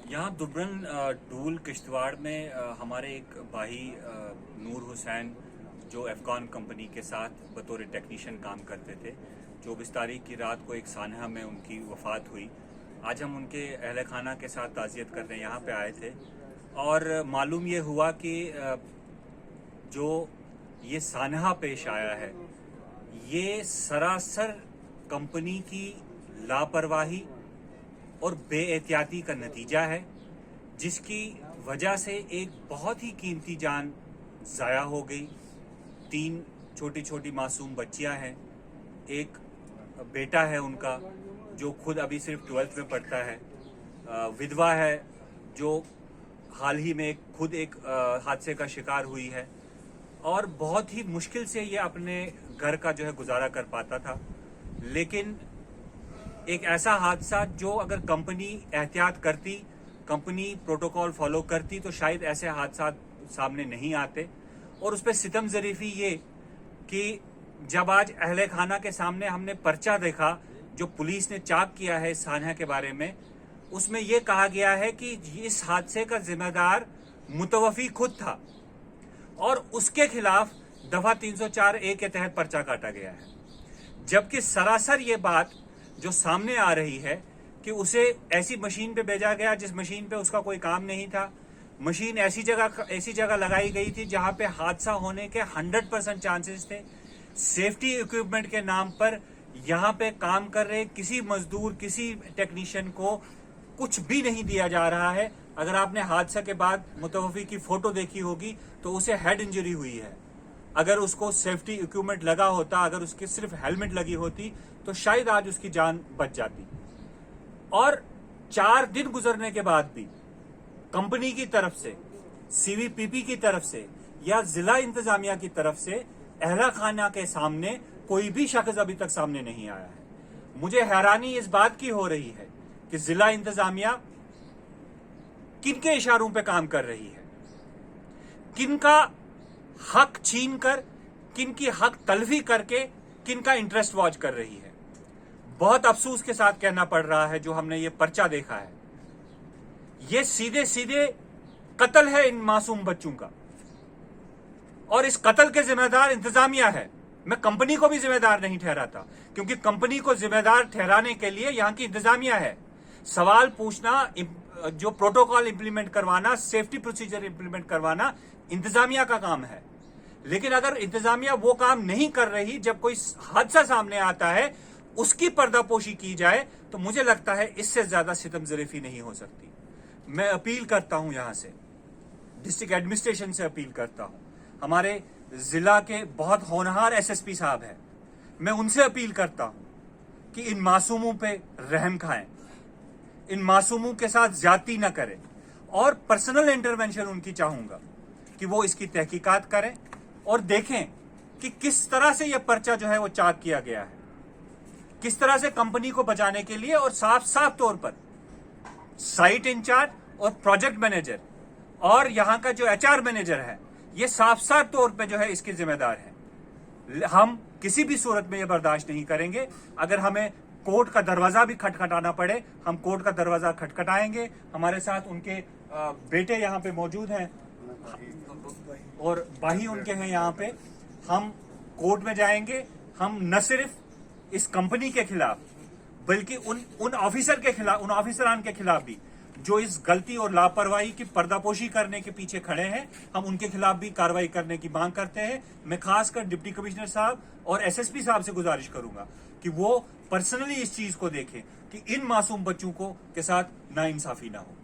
यहाँ दुबरन डूल किश्तवाड़ में हमारे एक भाई नूर हुसैन जो एफकॉन कंपनी के साथ बतौर टेक्नीशियन काम करते थे। 24 तारीख की रात को एक सानहा में उनकी वफ़ात हुई। आज हम उनके अहल खाना के साथ ताज़ियत करने यहाँ पे आए थे और मालूम ये हुआ कि जो ये सानहा पेश आया है ये सरासर कंपनी की लापरवाही और बेएहतियाती का नतीजा है, जिसकी वजह से एक बहुत ही कीमती जान ज़ाया हो गई। 3 छोटी छोटी मासूम बच्चियां हैं, एक बेटा है उनका जो खुद अभी सिर्फ 12th में पढ़ता है, विधवा है जो हाल ही में खुद एक हादसे का शिकार हुई है और बहुत ही मुश्किल से ये अपने घर का जो है गुजारा कर पाता था। लेकिन एक ऐसा हादसा जो अगर कंपनी एहतियात करती, कंपनी प्रोटोकॉल फॉलो करती तो शायद ऐसे हादसा सामने नहीं आते। और उस पर सितम ज़रीफ़ी ये कि जब आज अहले खाना के सामने हमने पर्चा देखा जो पुलिस ने चाक किया है सानहा के बारे में, उसमें यह कहा गया है कि इस हादसे का जिम्मेदार मुतवफ़ी खुद था और उसके खिलाफ दफ़ा 304A के तहत पर्चा काटा गया है। जबकि सरासर ये बात जो सामने आ रही है कि उसे ऐसी मशीन पे भेजा गया जिस मशीन पे उसका कोई काम नहीं था। मशीन ऐसी जगह लगाई गई थी जहां पे हादसा होने के 100% चांसेस थे। सेफ्टी इक्विपमेंट के नाम पर यहां पे काम कर रहे किसी मजदूर, किसी टेक्नीशियन को कुछ भी नहीं दिया जा रहा है। अगर आपने हादसा के बाद मुतवफ़ी की फोटो देखी होगी तो उसे हेड इंजरी हुई है। अगर उसको सेफ्टी इक्विपमेंट लगा होता, अगर उसकी सिर्फ हेलमेट लगी होती तो शायद आज उसकी जान बच जाती। और 4 दिन गुजरने के बाद भी कंपनी की तरफ से, सीवीपीपी की तरफ से या जिला इंतजामिया की तरफ से अहला खाना के सामने कोई भी शख्स अभी तक सामने नहीं आया है। मुझे हैरानी इस बात की हो रही है कि जिला इंतजामिया किनके इशारों पे काम कर रही है, किनका हक छीन कर, किनकी हक तलफी करके किनका इंटरेस्ट वॉच कर रही है। बहुत अफसोस के साथ कहना पड़ रहा है जो हमने ये पर्चा देखा है, ये सीधे सीधे कत्ल है इन मासूम बच्चों का और इस कत्ल के जिम्मेदार इंतजामिया है। मैं कंपनी को भी जिम्मेदार नहीं ठहराता क्योंकि कंपनी को जिम्मेदार ठहराने के लिए यहां की इंतजामिया है। सवाल पूछना, जो प्रोटोकॉल इंप्लीमेंट करवाना, सेफ्टी प्रोसीजर इंप्लीमेंट करवाना इंतजामिया का काम है। लेकिन अगर इंतजामिया वो काम नहीं कर रही, जब कोई हादसा सामने आता है उसकी पर्दापोशी की जाए, तो मुझे लगता है इससे ज्यादा सितम ज़रीफ़ी नहीं हो सकती। मैं अपील करता हूं, यहां से डिस्ट्रिक्ट एडमिनिस्ट्रेशन से अपील करता हूं, हमारे जिला के बहुत होनहार एसएसपी साहब हैं, मैं उनसे अपील करता हूं कि इन मासूमों पे रहम खाएं, इन मासूमों के साथ ज्यादती न करें और पर्सनल इंटरवेंशन उनकी चाहूंगा कि वो इसकी तहकीकात करें और देखें कि किस तरह से यह पर्चा जो है वो चाक किया गया है, किस तरह से कंपनी को बचाने के लिए। और साफ तौर पर साइट इंचार्ज और प्रोजेक्ट मैनेजर और यहां का जो एचआर मैनेजर है, ये साफ तौर पे जो है इसके जिम्मेदार है। हम किसी भी सूरत में ये बर्दाश्त नहीं करेंगे। अगर हमें कोर्ट का दरवाजा भी खटखटाना पड़े, हम कोर्ट का दरवाजा खटखटाएंगे। हमारे साथ उनके बेटे यहाँ पे मौजूद हैं और भाई उनके हैं यहाँ पे। हम कोर्ट में जाएंगे। हम न सिर्फ इस कंपनी के खिलाफ बल्कि उन ऑफिसर के खिलाफ, उन ऑफिसरान के खिलाफ भी जो इस गलती और लापरवाही की पर्दापोशी करने के पीछे खड़े हैं, हम उनके खिलाफ भी कार्रवाई करने की मांग करते हैं। मैं खासकर डिप्टी कमिश्नर साहब और एसएसपी साहब से गुजारिश करूंगा कि वो पर्सनली इस चीज को देखें कि इन मासूम बच्चों के साथ नाइंसाफी ना हो।